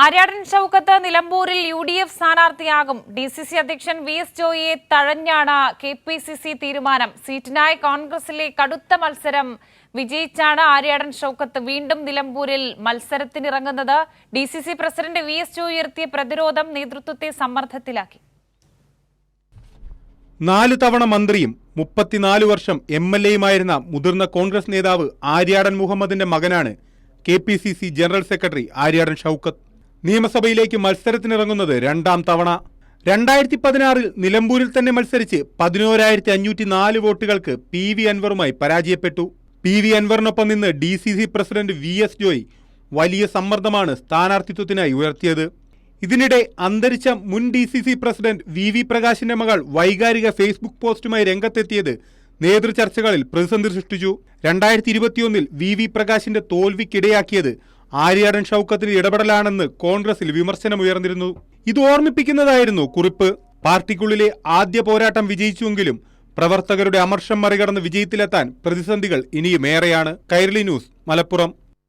ആര്യാടൻ ഷൗക്കത്ത് നിലമ്പൂരിൽ UDF സ്ഥാനാർത്ഥിയാകും. DCC അധ്യക്ഷൻ VS ജോയിയെ തഴഞ്ഞാണ് KPCC തീരുമാനം. സീറ്റിനായി കോൺഗ്രസിലെ കടുത്ത മത്സരം വിജയിച്ചാണ് ആര്യാടൻ ഷൗക്കത്ത് വീണ്ടും നിലമ്പൂരിൽ മത്സരത്തിനിറങ്ങുന്നത്. DCC പ്രസിഡന്റ് VS ജോയി ഉയർത്തിയ പ്രതിരോധം നേതൃത്വത്തെ സമ്മർദ്ദത്തിലാക്കി. 4 തവണ മന്ത്രിയും 34 വർഷം MLAയുമായിരുന്ന മുതിർന്ന കോൺഗ്രസ് നേതാവ് ആര്യാടൻ മുഹമ്മദിന്റെ മകനാണ് KPCC general secretary Aryadan Shoukath. നിയമസഭയിലേക്ക് മത്സരത്തിനിറങ്ങുന്നത് 2ാം തവണ. 2016 നിലമ്പൂരിൽ തന്നെ മത്സരിച്ച് 11,504 വോട്ടുകൾക്ക് PV അൻവറുമായി പരാജയപ്പെട്ടു. PV അൻവറിനൊപ്പം നിന്ന് DCC പ്രസിഡന്റ് VS ജോയി വലിയ സമ്മർദ്ദമാണ് സ്ഥാനാർത്ഥിത്വത്തിനായി ഉയർത്തിയത്. ഇതിനിടെ അന്തരിച്ച മുൻ DCC പ്രസിഡന്റ് VV പ്രകാശിന്റെ മകൾ വൈകാരിക ഫേസ്ബുക്ക് പോസ്റ്റുമായി രംഗത്തെത്തിയത് നേതൃചർച്ചകളിൽ പ്രതിസന്ധി സൃഷ്ടിച്ചു. 2021 VV പ്രകാശിന്റെ തോൽവിക്കിടയാക്കിയത് ആര്യാടൻ ഷൗക്കത്തിന് ഇടപെടലാണെന്ന് കോൺഗ്രസിൽ വിമർശനമുയർന്നിരുന്നു. ഇത് ഓർമ്മിപ്പിക്കുന്നതായിരുന്നു കുറിപ്പ്. പാർട്ടിക്കുള്ളിലെ ആദ്യ പോരാട്ടം വിജയിച്ചുവെങ്കിലും പ്രവർത്തകരുടെ അമർഷം മറികടന്ന് വിജയത്തിലെത്താൻ പ്രതിസന്ധികൾ ഇനിയുമേറെയാണ്. കൈരളി ന്യൂസ്, മലപ്പുറം.